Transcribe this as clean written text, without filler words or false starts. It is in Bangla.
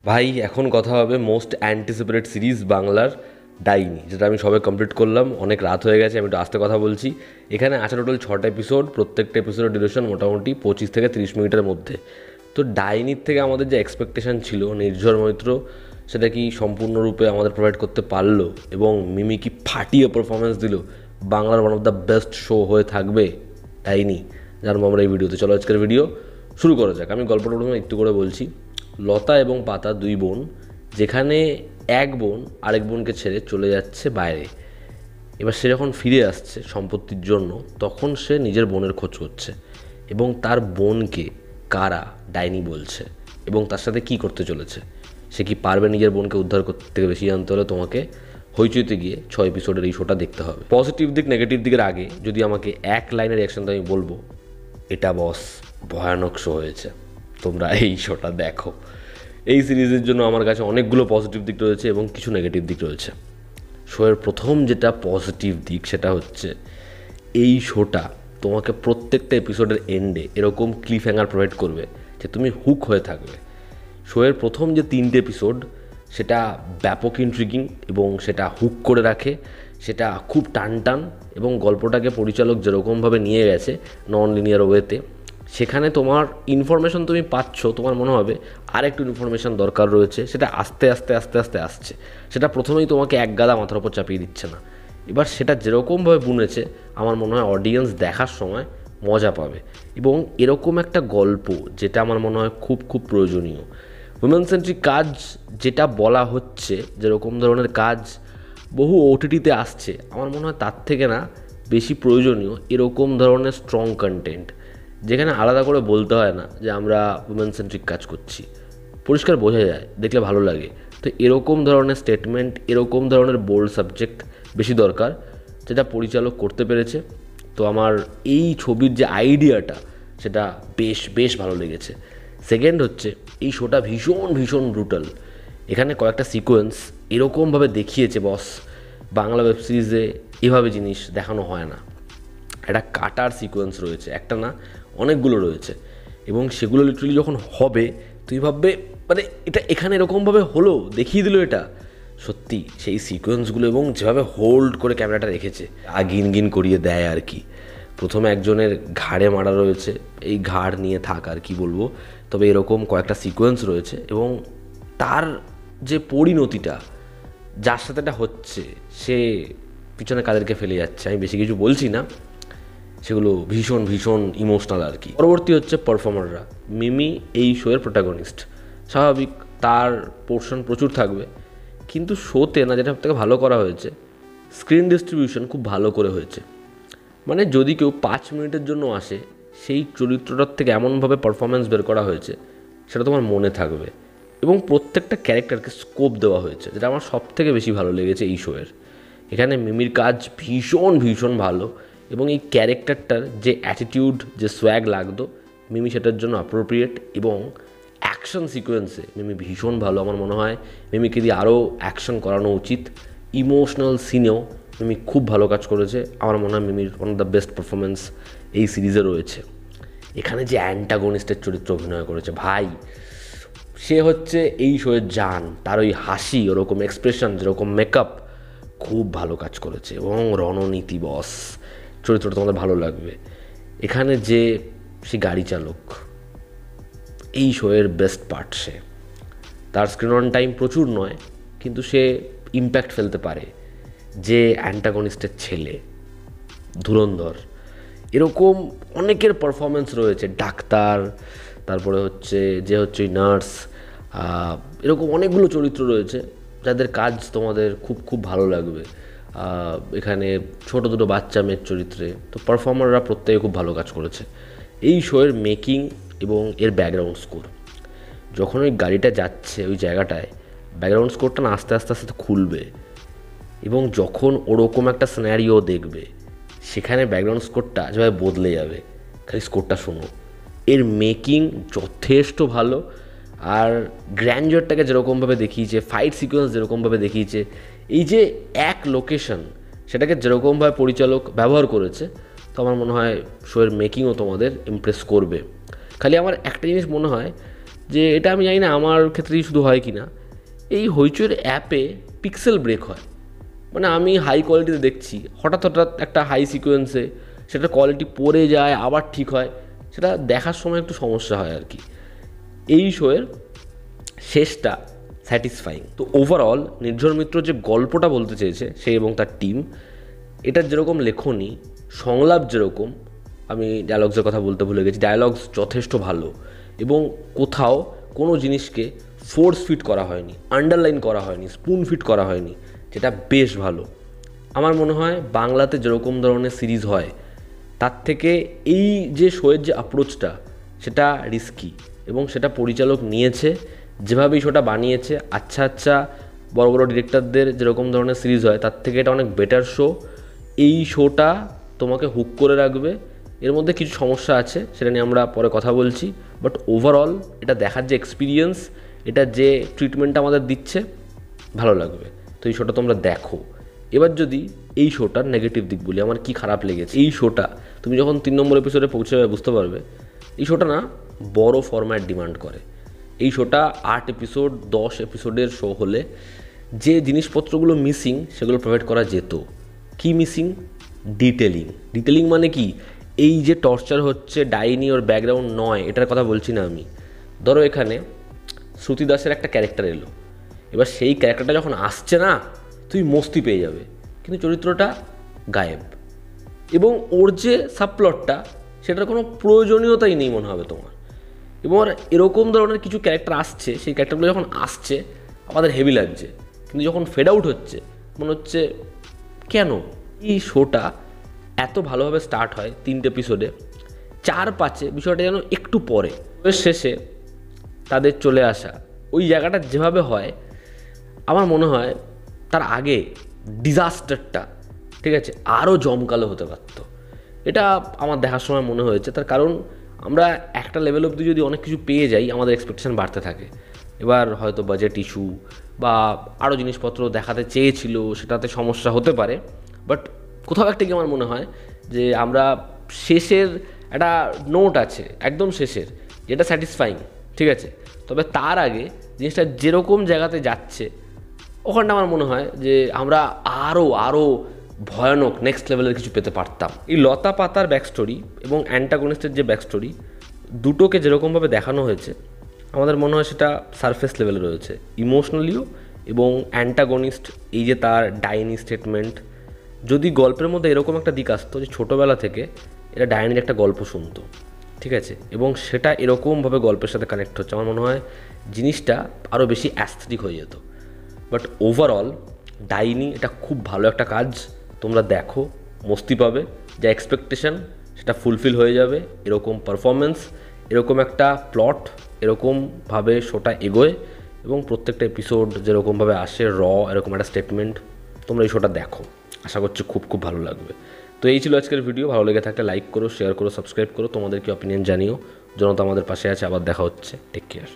ভাই এখন কথা হবে মোস্ট অ্যান্টিসিপেটেড সিরিজ বাংলার ডাইনি, যেটা আমি সবে কমপ্লিট করলাম। অনেক রাত হয়ে গেছে, আমি একটু আস্তে কথা বলছি। এখানে আছে টোটাল 6টা এপিসোড, প্রত্যেকটা এপিসোডের ডিউরেশন মোটামুটি 25 থেকে 30 মিনিটের মধ্যে। তো ডাইনির থেকে আমাদের যে এক্সপেকটেশন ছিল নির্ঝর মৈত্র, সেটা কি সম্পূর্ণরূপে আমাদের প্রোভাইড করতে পারলো, এবং মিমি কি ফাটিয়ে পারফরমেন্স দিল। বাংলার one of the best show হয়ে থাকবে ডাইনি, জানবো আমরা এই ভিডিওতে। চলো আজকের ভিডিও শুরু করা যাক। আমি গল্পটা প্রথমে একটু করে বলছি। লতা এবং পাতা দুই বোন, যেখানে এক বোন আরেক বোনকে ছেড়ে চলে যাচ্ছে বাইরে। এবার সে যখন ফিরে আসছে সম্পত্তির জন্য, তখন সে নিজের বোনের খোঁজ করছে, এবং তার বোনকে কারা ডাইনি বলছে এবং তার সাথে কি করতে চলেছে। সে কি পারবে নিজের বোনকে উদ্ধার করতে? থেকে বেশি জানতে হলে তোমাকে হইচইতে গিয়ে 6 এপিসোডের এই শোটা দেখতে হবে। পজিটিভ দিক নেগেটিভ দিকের আগে যদি আমাকে এক লাইনের রিয়াকশন তো আমি বলবো, এটা বস ভয়ানক শো হয়েছে। তোমরা এই শোটা দেখো। এই সিরিজের জন্য আমার কাছে অনেকগুলো পজিটিভ দিক রয়েছে এবং কিছু নেগেটিভ দিক রয়েছে। শোয়ের প্রথম যেটা পজিটিভ দিক, সেটা হচ্ছে এই শোটা তোমাকে প্রত্যেকটা এপিসোডের এন্ডে এরকম ক্লিফ হ্যাঙ্গার প্রোভাইড করবে যে তুমি হুক হয়ে থাকবে। শোয়ের প্রথম যে 3টে এপিসোড, সেটা ব্যাপক ইন্ট্রিগিং এবং সেটা হুক করে রাখে, সেটা খুব টান টান, এবং গল্পটাকে পরিচালক যেরকমভাবে নিয়ে গেছে নন লিনিয়ার ওয়েতে, সেখানে তোমার ইনফরমেশন তুমি পাচ্ছ, তোমার মনে হবে আরেকটু ইনফরমেশান দরকার রয়েছে, সেটা আস্তে আস্তে আস্তে আস্তে আসছে। সেটা প্রথমেই তোমাকে এক গাদা মাথার ওপর চাপিয়ে দিচ্ছে না। এবার সেটা যেরকমভাবে বুনেছে, আমার মনে হয় অডিয়েন্স দেখার সময় মজা পাবে। এবং এরকম একটা গল্প, যেটা আমার মনে হয় খুব খুব প্রয়োজনীয়। উইমেন সেন্ট্রিক কাজ যেটা বলা হচ্ছে, যেরকম ধরনের কাজ বহু ওটিটিতে আসছে, আমার মনে হয় তার থেকে না বেশি প্রয়োজনীয় এরকম ধরনের স্ট্রং কন্টেন্ট, যেখানে আলাদা করে বলতে হয় না যে আমরা উইমেন সেন্ট্রিক কাজ করছি, পরিষ্কার বোঝা যায়, দেখলে ভালো লাগে। তো এরকম ধরনের স্টেটমেন্ট, এরকম ধরনের বোল্ড সাবজেক্ট বেশি দরকার, যেটা পরিচালক করতে পেরেছে। তো আমার এই ছবির যে আইডিয়াটা, সেটা বেশ বেশ ভালো লেগেছে। সেকেন্ড হচ্ছে, এই শোটা ভীষণ ভীষণ ব্রুটাল। এখানে কয়েকটা সিকোয়েন্স এরকমভাবে দেখিয়েছে বস, বাংলা ওয়েব সিরিজে এভাবে জিনিস দেখানো হয় না। একটা কাটার সিকোয়েন্স রয়েছে, একটা না অনেকগুলো রয়েছে, এবং সেগুলো লিটারালি যখন হবে তুই ভাববে মানে এটা এখানে এরকমভাবে হলো, দেখিয়ে দিল এটা। সত্যি সেই সিকোয়েন্সগুলো এবং যেভাবে হোল্ড করে ক্যামেরাটা রেখেছে, গিন গিন করিয়ে দেয় আর কি। প্রথমে একজনের ঘাড়ে মারা রয়েছে, এই ঘাড় নিয়ে থাক আর কি বলবো, তবে এরকম কয়েকটা সিকোয়েন্স রয়েছে, এবং তার যে পরিণতিটা, যার সাথে এটা হচ্ছে, সে পিছনে কাদেরকে ফেলে যাচ্ছে আমি বেশি কিছু বলছি না, সেগুলো ভীষণ ভীষণ ইমোশনাল আর কি। পরবর্তী হচ্ছে পারফর্মাররা। মিমি এই শোয়ের প্রোটাগনিস্ট, স্বাভাবিক তার পোর্শন প্রচুর থাকবে, কিন্তু শোতে না যেটা সবথেকে ভালো করা হয়েছে, স্ক্রিন ডিস্ট্রিবিউশন খুব ভালো করে হয়েছে। মানে যদি কেউ 5 মিনিটের জন্য আসে, সেই চরিত্রটার থেকে এমনভাবে পারফরমেন্স বের করা হয়েছে, সেটা তোমার মনে থাকবে। এবং প্রত্যেকটা ক্যারেক্টারকে স্কোপ দেওয়া হয়েছে, যেটা আমার সবথেকে বেশি ভালো লেগেছে এই শোয়ের। এখানে মিমির কাজ ভীষণ ভীষণ ভালো, এবং এই ক্যারেক্টারটার যে অ্যাটিটিউড, যে সোয়াগ লাগতো, মিমি সেটার জন্য অ্যাপ্রোপ্রিয়েট। এবং অ্যাকশন সিকোয়েন্সে মিমি ভীষণ ভালো। আমার মনে হয় মিমিকে দিয়ে আরও অ্যাকশন করানো উচিত। ইমোশনাল সিনেও মিমি খুব ভালো কাজ করেছে। আমার মনে হয় মিমির one of the best performance এই সিরিজে রয়েছে। এখানে যে অ্যান্টাগনিস্টের চরিত্র অভিনয় করেছে ভাই, সে হচ্ছে এই শোয়ের জান। তার ওই হাসি, ওরকম এক্সপ্রেশন, যেরকম মেকআপ, খুব ভালো কাজ করেছে। এবং রণনীতি বস, চরিত্রটা তোমাদের ভালো লাগবে। এখানে যে সে গাড়ি চালক, এই শোয়ের বেস্ট পার্ট। সে, তার স্ক্রিন অন টাইম প্রচুর নয়, কিন্তু সে ইম্প্যাক্ট ফেলতে পারে। যে অ্যান্টাগনিস্টের ছেলে ধুরন্ধর, এরকম অনেকের পারফরমেন্স রয়েছে। ডাক্তার, তারপরে হচ্ছে যে হচ্ছে ওই নার্স, এরকম অনেকগুলো চরিত্র রয়েছে যাদের কাজ তোমাদের খুব খুব ভালো লাগবে। এখানে ছোট দুটো বাচ্চা মেয়ের চরিত্রে তো পারফর্মাররা প্রত্যেকে খুব ভালো কাজ করেছে। এই শোয়ের মেকিং এবং এর ব্যাকগ্রাউন্ড স্কোর, যখন ওই গাড়িটা যাচ্ছে ওই জায়গাটায়, ব্যাকগ্রাউন্ড স্কোরটা না আস্তে আস্তে আস্তে খুলবে, এবং যখন ওরকম একটা সিনারিও দেখবে, সেখানে ব্যাকগ্রাউন্ড স্কোরটা যেভাবে বদলে যাবে, খালি স্কোরটা শোনো। এর মেকিং যথেষ্ট ভালো। আর গ্র্যান্ডারটাকে যেরকমভাবে দেখিয়েছে, ফাইট সিকোয়েন্স যেরকমভাবে দেখিয়েছে, এই যে এক লোকেশন, সেটাকে যেরকমভাবে পরিচালক ব্যবহার করেছে, তো আমার মনে হয় শোয়ের মেকিংও তোমাদের ইমপ্রেস করবে। খালি আমার একটা জিনিস মনে হয়, যে এটা আমি জানি না আমার ক্ষেত্রেই শুধু হয় কি না, এই হইচইয়ের অ্যাপে পিক্সেল ব্রেক হয়। মানে আমি হাই কোয়ালিটিতে দেখছি, হঠাৎ হঠাৎ একটা হাই সিকোয়েন্সে সেটা কোয়ালিটি পড়ে যায়, আবার ঠিক হয়, সেটা দেখার সময় একটু সমস্যা হয় আর কি। এই শোয়ের শেষটা স্যাটিসফাইং। তো ওভারঅল নির্ঝর মিত্র যে গল্পটা বলতে চেয়েছে সে এবং তার টিম, এটার যেরকম লেখনী, সংলাপ যেরকম, আমি ডায়লগসের কথা বলতে ভুলে গেছি, ডায়লগস যথেষ্ট ভালো এবং কোথাও কোনো জিনিসকে ফোর্স ফিট করা হয়নি, আন্ডারলাইন করা হয়নি, স্পুন ফিট করা হয়নি, যেটা বেশ ভালো। আমার মনে হয় বাংলাতে যেরকম ধরনের সিরিজ হয় তার থেকে এই যে শোয়ের যে অ্যাপ্রোচটা সেটা রিস্কি, এবং সেটা পরিচালক নিয়েছে, যেভাবে এই শোটা বানিয়েছে, আচ্ছা আচ্ছা বড় বড় ডিরেক্টরদের যেরকম ধরনের সিরিজ হয় তার থেকে এটা অনেক বেটার শো। এই শোটা তোমাকে হুক করে রাখবে। এর মধ্যে কিছু সমস্যা আছে, সেটা নিয়ে আমরা পরে কথা বলছি, বাট ওভারঅল এটা দেখার যে এক্সপিরিয়েন্স, এটা যে ট্রিটমেন্টটা আমাদের দিচ্ছে, ভালো লাগবে। তো এই শোটা তোমরা দেখো। এবার যদি এই শোটার নেগেটিভ দিক বলি, আমার কি খারাপ লেগেছে, এই শোটা তুমি যখন 3 নম্বর এপিসোডে পৌঁছে যাবে বুঝতে পারবে এই শোটা না বড় ফরম্যাট ডিমান্ড করে। এই শোটা 8 এপিসোড 10 এপিসোডের শো হলে যে জিনিসপত্রগুলো মিসিং সেগুলো প্রোভাইড করা যেত। কি মিসিং? ডিটেলিং মানে কি, এই যে টর্চার হচ্ছে ডাইনি ওর ব্যাকগ্রাউন্ড নয়, এটার কথা বলছি না আমি। ধরো এখানে শ্রুতি দাসের একটা ক্যারেক্টার এলো, এবার সেই ক্যারেক্টারটা যখন আসছে না তুই মস্তি পেয়ে যাবে, কিন্তু চরিত্রটা গায়েব, এবং ওর যে সাবপ্লটটা সেটার কোনো প্রয়োজনীয়তাই নেই মনে হবে তোমার। এবং এরকম ধরনের কিছু ক্যারেক্টার আসছে, সেই ক্যারেক্টারগুলো যখন আসছে আমাদের হেভি লাগছে, কিন্তু যখন ফেড আউট হচ্ছে মনে হচ্ছে কেন। এই শোটা এত ভালোভাবে স্টার্ট হয় 3টে এপিসোডে, 4-5-এ বিষয়টা যেন একটু পরে শেষে তাদের চলে আসা ওই জায়গাটা যেভাবে হয়, আমার মনে হয় তার আগে ডিজাস্টারটা ঠিক আছে আরও জমকালো হতে পারতো। এটা আমার দেখার সময় মনে হয়েছে, তার কারণ আমরা একটা লেভেল অবধি যদি অনেক কিছু পেয়ে যাই আমাদের এক্সপেকটেশন বাড়তে থাকে। এবার হয়তো বাজেট ইস্যু বা আরও জিনিসপত্র দেখাতে চেয়েছিল, সেটাতে সমস্যা হতে পারে, বাট কোথাও একটা কি আমার মনে হয় যে আমরা শেষের একটা নোট আছে একদম শেষের, যেটা স্যাটিসফাইং, ঠিক আছে, তবে তার আগে জিনিসটা যেরকম জায়গাতে যাচ্ছে ওখানটা আমার মনে হয় যে আমরা আরও ভয়ানক নেক্সট লেভেলের কিছু পেতে পারতাম। এই লতা পাতার ব্যাকস্টোরি এবং অ্যান্টাগনিস্টের যে ব্যাকস্টোরি, দুটোকে যেরকমভাবে দেখানো হয়েছে আমাদের মনে হয় সেটা সারফেস লেভেলে রয়েছে ইমোশনালিও, এবং অ্যান্টাগনিস্ট এই যে তার ডাইনি স্টেটমেন্ট, যদি গল্পের মধ্যে এরকম একটা দিক আসতো যে ছোটোবেলা থেকে এটা ডাইনির একটা গল্প শুনতো, ঠিক আছে, এবং সেটা এরকমভাবে গল্পের সাথে কানেক্ট হচ্ছে, আমার মনে হয় জিনিসটা আরও বেশি অ্যাস্থেটিক হয়ে যেত। বাট ওভারঅল ডাইনি এটা খুব ভালো একটা কাজ, তোমরা দেখো মস্তি পাবে, যা এক্সপেকটেশন সেটা ফুলফিল হয়ে যাবে। এরকম পারফরমেন্স, এরকম একটা প্লট, এরকমভাবে শোটা এগোয়, এবং প্রত্যেকটা এপিসোড যেরকমভাবে আসে এরকম একটা স্টেটমেন্ট, তোমরা এই শোটা দেখো, আশা করছি খুব খুব ভালো লাগবে। তো এই ছিল আজকের ভিডিও, ভালো লেগে থাকলে লাইক করো, শেয়ার করো, সাবস্ক্রাইব করো, তোমাদের কি অপিনিয়ন জানিও। জনতা আমাদের পাশে আছে, আবার দেখা হচ্ছে, টেক কেয়ার।